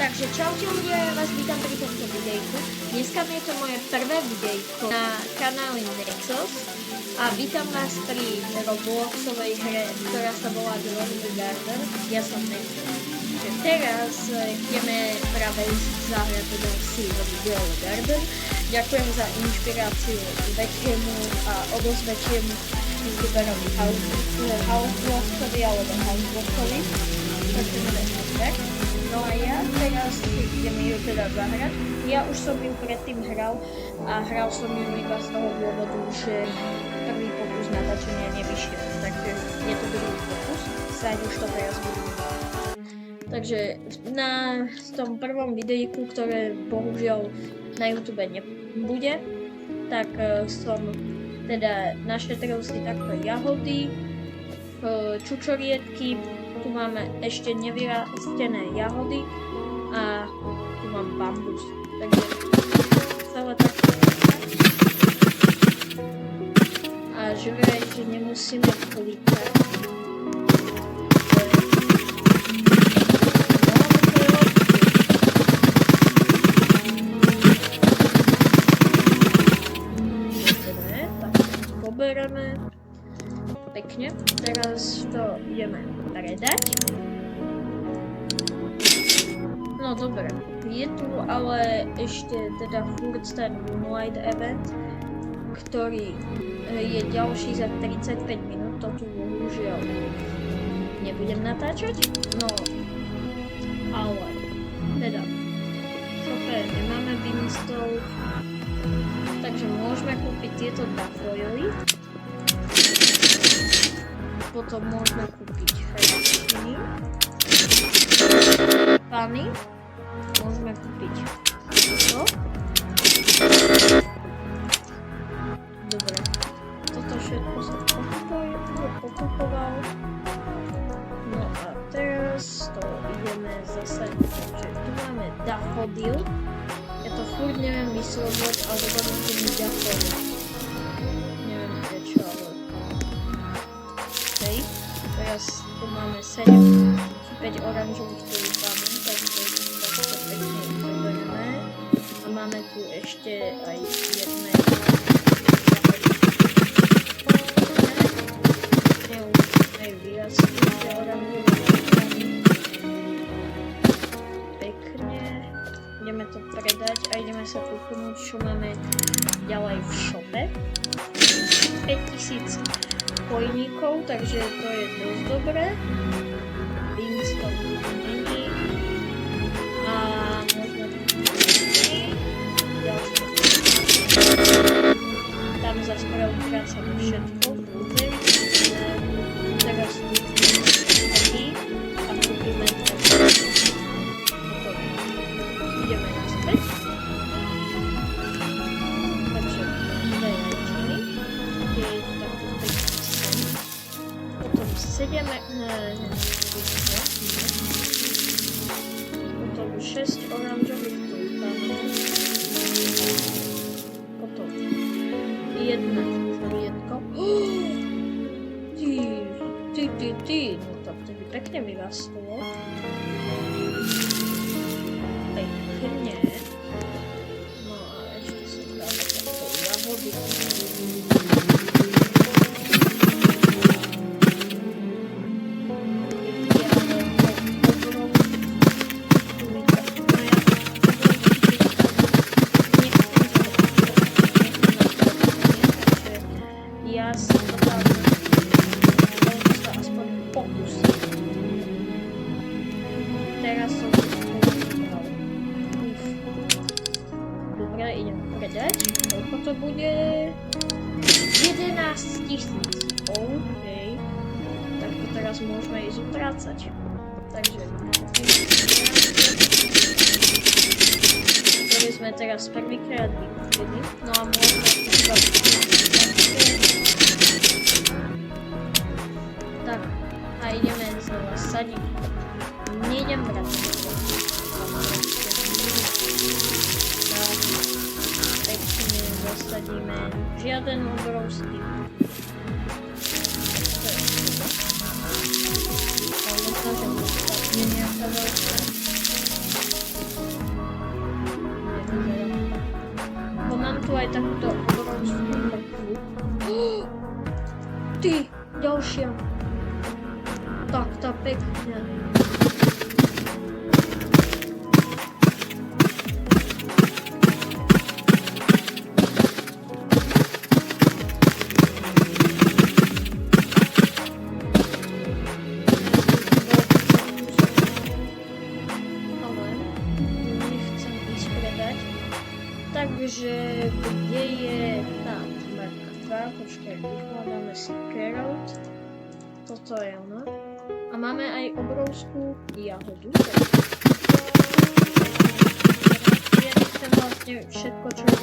Takže čaute ľudia, ja vás vítam pri tomto videjku. Dneska je to moje prvé videjko na kanáli Nexus a vítam vás pri Robloxovej hre, ktorá sa volá The Lonely Garden. Ja som Nexus. Takže teraz ideme práve zahrať si The Lonely Garden. Ďakujem za inšpiráciu väčšiemu a o dosť väčšiemu youtuberovi Houseblockovi alebo Houseblockovi. Takže tak. No a ja teraz idem ju teda zahrať. Ja už som ju predtým hral a hral som ju iba z toho dôvodu, že prvý pokus natáčania nevyšiel. Takže je to druhý pokus, snáď už to teraz budú. Takže na tom prvom videjku, ktoré bohužiaľ na YouTube nebude, tak som teda našetril si takto jahody, čučoriedky. Tu máme ešte nevyrastené jahody a tu mám bambus. Takže celé takto. A že vraj, že nemusíme klikať. Dobre, tak pobereme. Pekne. Teraz to ideme predať. No dobre, je tu ale ešte teda furt ten Moonlight event, ktorý je ďalší za 35 minút, to tu bohužiaľ nebudem natáčať, no ale teda v šope nemáme beanstalk, takže môžeme kúpiť tieto dafoily. Potom môžeme kúpiť hrastiny, pany, môžeme kúpiť toto. Dobre, toto všetko som pokupoval. No a teraz to ideme zasadiť, takže tu máme daffodil. Ja to furt neviem vyslovať, ale dobre to mi daffodil. Neviem prečo, ale teraz tu máme 7 či 5 oranžových tulipánov, takže takto pekne zoberieme. A máme tu ešte aj jedné aj vyrastli tie oranžové tulipány. Pekne. Ideme to predať a ideme sa kúknúť, čo máme ďalej v šope. 5000 koiníkov, takže to je dosť dobré. Beanstalk není. A možno ďalšie. Tam zase preukrácam všetko. Teraz taký a kúpime teraz. Ideme naspäť. Takže dve rečiny. Je takto pekný sen. Potom 7 potom 6 oranžových tulipánov. Potom 1 čuriedko. Ty. No to vtedy pekne vyrastlo. Pekne. No a ešte si dáme takto jahody. Ja som to dal aspoň pokus. Teraz som to spôsoboval. Dobre, idem predať. Koľko to bude? 11 000. OK. Tak to teraz môžeme ísť utrácať. Takže ktorý sme teraz prvýkrát vykúpili. No a môžeme iba tak, a ideme znova sadiť. Nejdem brať. Tak, pekne zasadíme. Žiaden obrovský. To je super. Ale dokážem dostať nejaká veľká. Ty, ďalšia. Tak, tá pekne. Takže kde je tá mrkva? Počkaj, vyhľadáme si carrot. Toto je ona. A máme aj obrovskú jahodu. Ja nechcem vlastne všetko, čo je.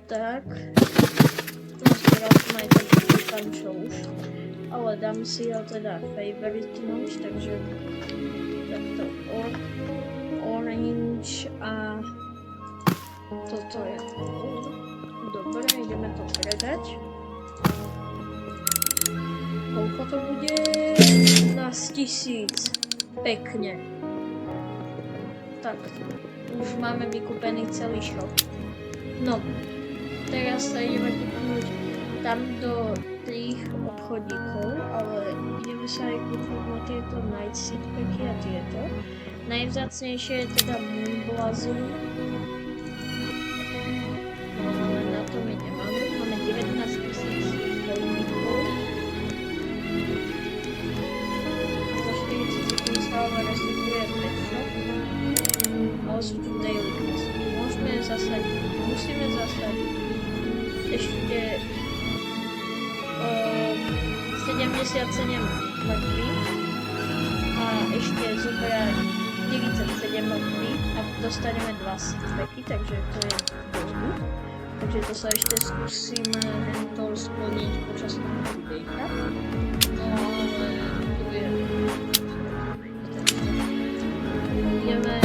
Tak. Nazbieral som aj taký tam, čo už. Ale dám si ho teda favoritnúť, takže takto orange a toto je dobre, ideme to predať. Koľko to bude? 15 000. Pekne. Tak, už máme vykúpený celý shop. No, teraz sa ideme kúpiť tam do tých obchodíkov, ale ideme sa aj kúpiť na tieto Night Seed Packy a tieto. Najvzácnejšie je teda Moonblossom. No ale na to my nemáme. Máme 19 000 polníkov. Za 40 sekúnd sa ale resetuje pet shop. Ale sú tu daily quests. Musíme zasadiť ešte 77 mŕtvych a ešte zobrať 47 mŕtvych a dostaneme 2 seedpacky, takže to je dosť good. Takže to sa ešte skúsime to splniť počas toho videjka. No ale tu je... Ideme...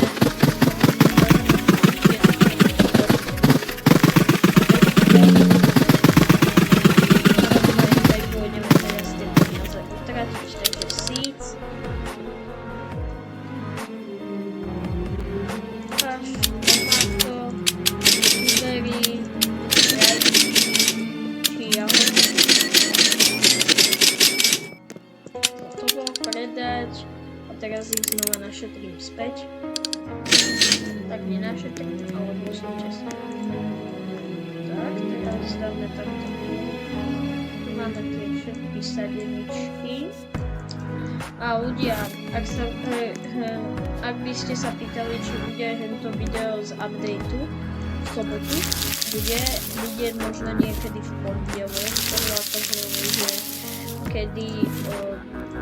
Teraz ich znova našetrím späť. Tak nenašetrím, ale bol som čestný. Tak, teraz dáme takto. Máme tie všetky sadeničky. A ľudia, ak by ste sa pýtali, či bude tento video z updateu v sobotu, bude vidieť možno niekedy v pondelok, podľa toho, že kedy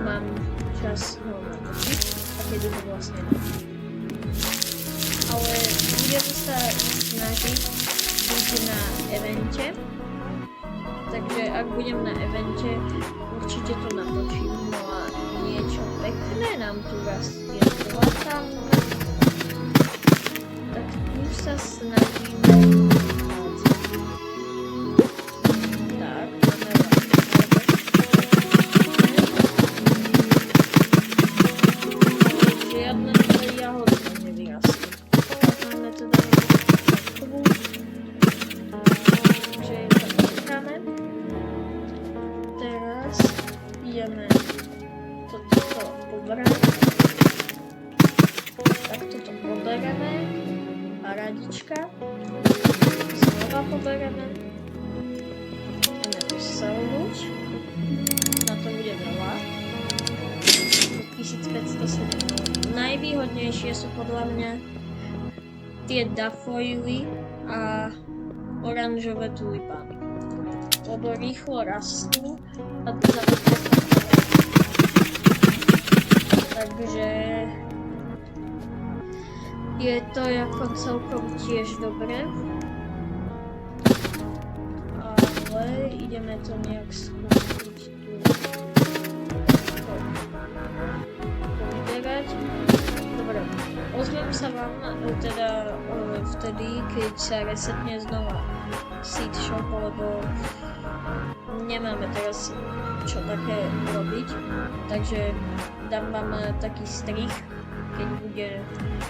mám čas ho natočiť a kedy ho vlastne natočiť. Ale budem sa snažiť byť na evente, takže ak budem na evente, určite to natočím. No a niečo pekné nám tu rastie. Tam, tak tu sa snažíme. Ideme toto poberať. Tak toto pobereme. Paradička. Znova pobereme. Ideme to selnúť. Na to bude veľa. 1507. Najvýhodnejšie sú podľa mňa tie dafoily a oranžové tulipány. Lebo rýchlo rastú a takže je to ako celkom tiež dobré. Ale ideme to nejak skúsiť tu povyberať. Dobre, ozvem sa vám teda vtedy, keď sa resetne znova seed shop, lebo nemáme teraz čo také robiť, takže dám vám taký strih, keď bude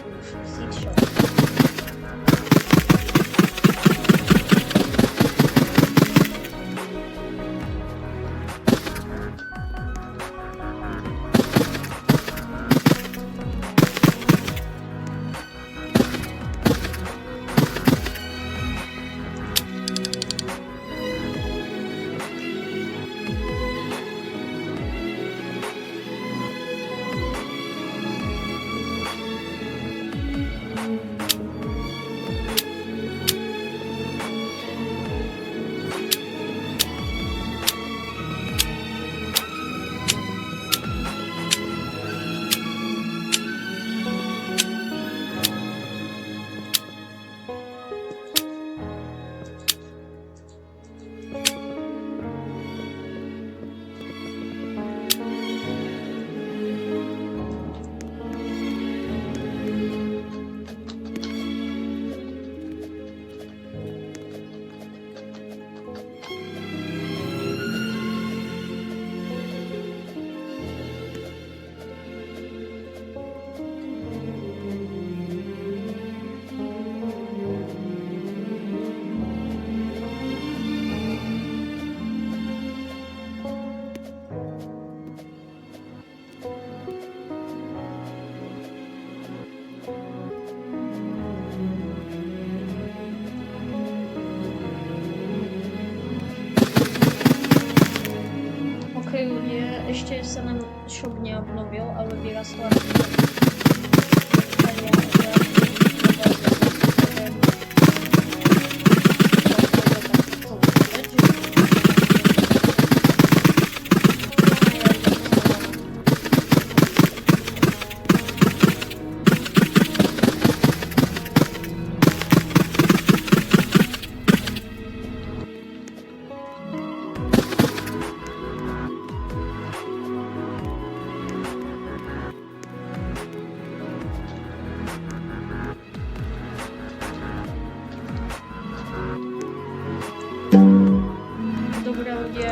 už seed shop. Ešte sa nám shop neobnovil, ale vyrastla.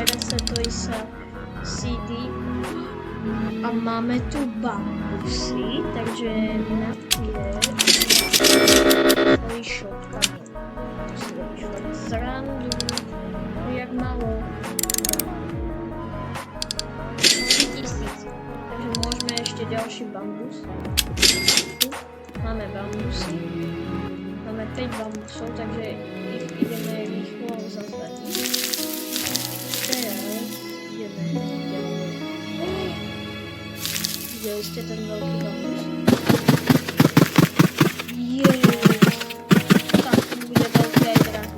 Resetuj sa CD a máme tu bambusy, takže na tie shop tam si robíš fakt srandu, jak malo 3000, takže môžeme ešte ďalší bambus. Máme bambusy, máme 5 bambusov, takže ich ideme rýchlo zazdať. Videli ste ten veľký bambus? Tak, to bude veľký aj drahý.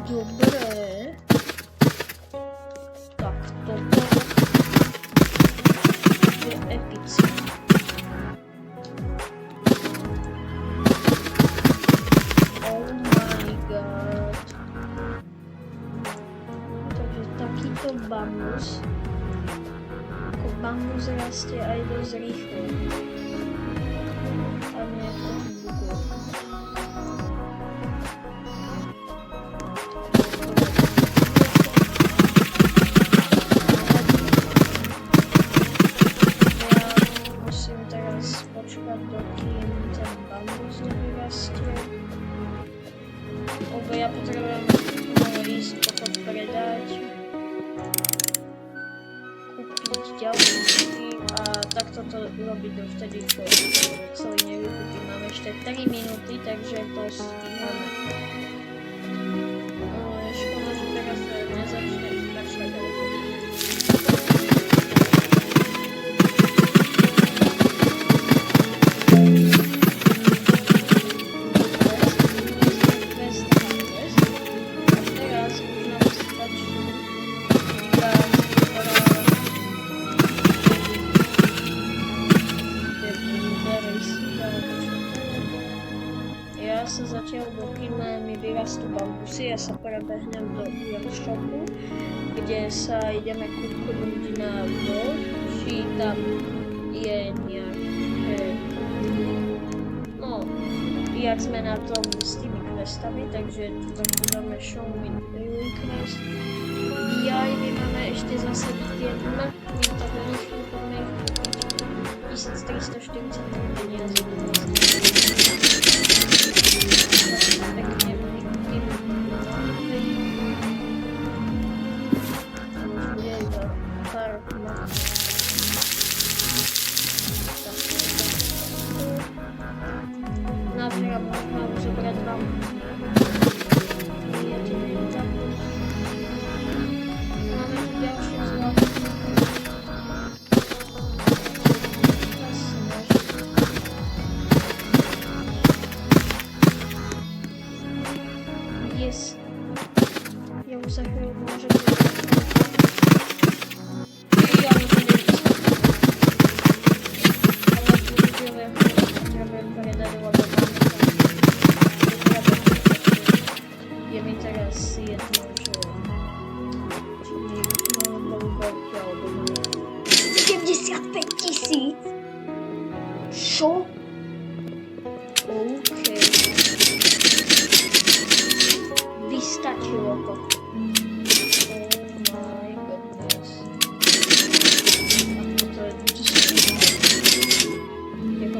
Dobre. Tak, toto je epické. Oh my god. Takže takýto bambus. Bambus rastie aj dosť rýchlo. A nie je to hluboko. Ja musím teraz počkať, dokým ten bambus nevyrastie. Lebo ja potrebujem ísť potom predať. Ďalší a takto to urobiť dovtedy, čo celý nevyputí. Máme ešte 3 minúty, takže to stíhame. Ale škoda, že teraz nezačne pokračovať. Zatiaľ, dokým mi vyrastú bambusy, ja sa prebehnem do workshopu, kde sa ideme kúknúť na to, či tam je nejaké, no, jak sme na tom s tými questami, takže tu dáme show me daily quest. Jaj, my máme ešte zasadiť tie mrkvy, tak rýchlo poďme ich kúpiť. 1343 peniazy. bambus, ne? Jediný bambus. Máme tu ďalšie zlato. Yes. Ja už za chvíľu môžem... Ja už neviem. Ale budeme potrebujem predať, lebo je mi teraz jedno, čo mi boli veľké, alebo nie. 75 000! Čo? OK. Vystačilo to. Oh my goodness.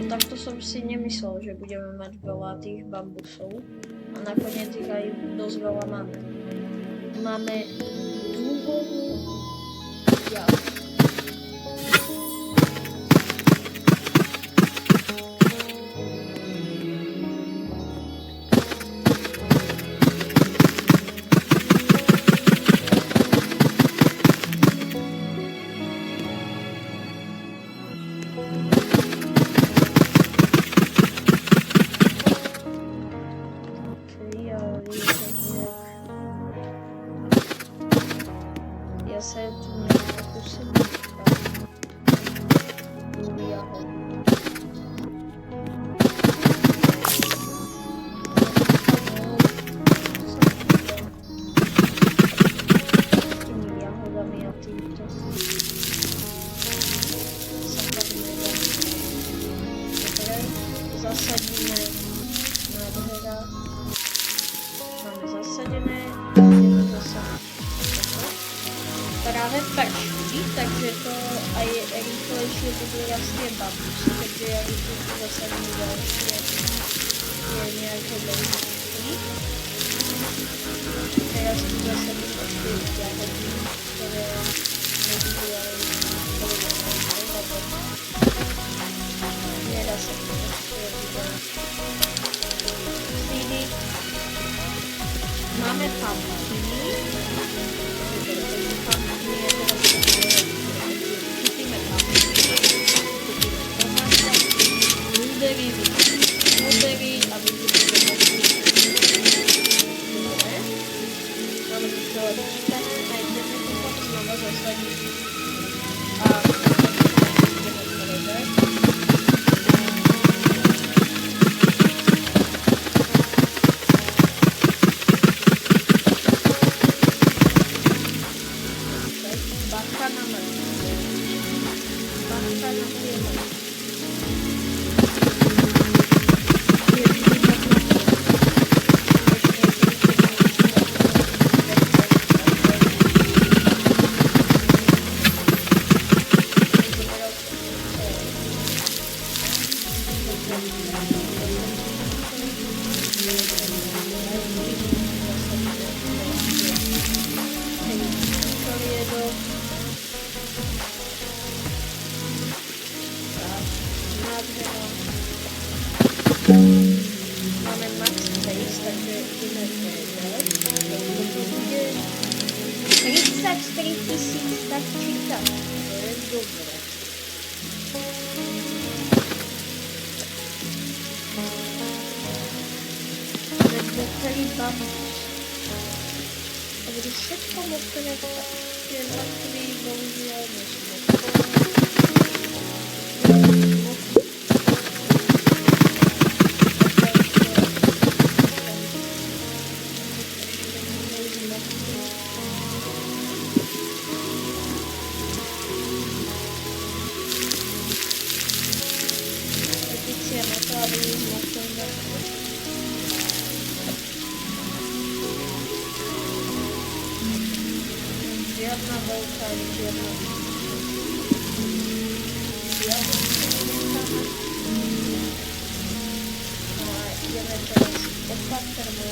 Takto som si nemyslel, že budeme mať veľa tých bambusov. A nakoniec ich aj dosť veľa máme. Máme dúhovú javu. Ja sa tu nepokúsim zasadíme nádhera. Máme zasadené, ideme zasadiť práve prší, takže to aj rýchlejšie budú rastie bambusy, takže ja tu zasadím ďalšie nejaké bambusy. Teraz tu zasadím ešte jahody, ktoré nebudú aj povedané, lebo nedá sa to ešte sídy. Máme pumpkiny. Pumpkiny je teraz kúpime pumpkiny. Kúpime tomáta, blueberry a vypúšťame dobre. Máme tu celé vyčítané a ideme tu potom znova zasadiť. A ideme povedať. Máme max space, takže ideme povedať. To bude 33 000, tak či tak. To je dobré. Mokrý bambus. A bude všetko mokré, tak tie mrtvý bohužiaľ nesmú. Žiadna veľká, žiadna no a ideme teraz opatrne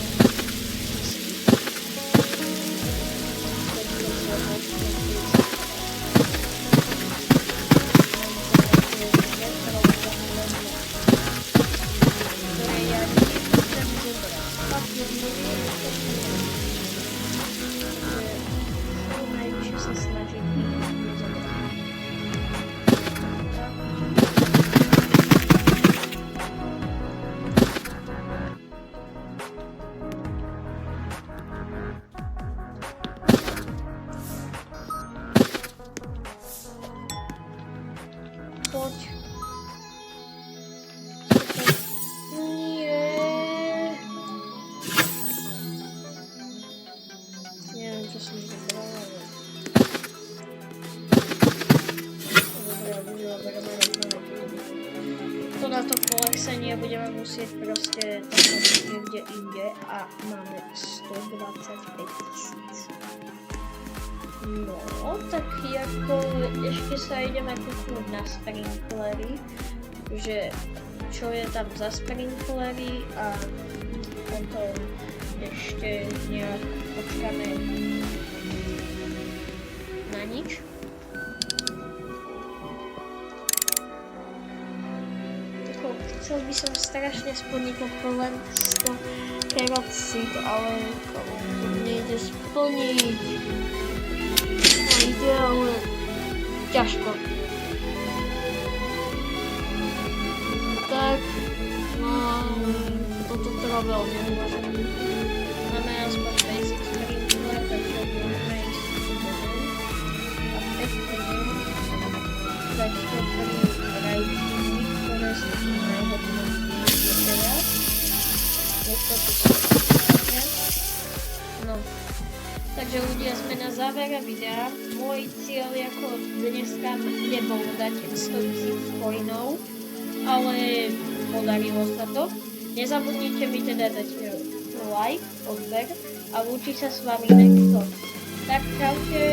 ktoré ja nechcem zobrať. vypísania budeme musieť proste tam niekde inde a máme 125 000. No, tak ako ešte sa ideme kúknúť na sprinklery, že čo je tam za sprinklery a potom ešte nejak počkáme na nič. Chcel by som strašne splniť to len 100 kerocid, ale to nejde splniť. No ide, ale ťažko. Tak, no toto trvalo nemôžem. Máme aspoň basic sprinkler, takže môžeme ísť a pekne dať to pri rajčíni, ktoré sú najhodnotnejšie teraz. Je to tu správne. No, takže ľudia, sme na závere videa. Môj cieľ ako dneska nebol dať 100 000 coinov, ale podarilo sa to. Nezabudnite mi teda dať like, odber a lúči sa s vami Nexo. Tak čaute.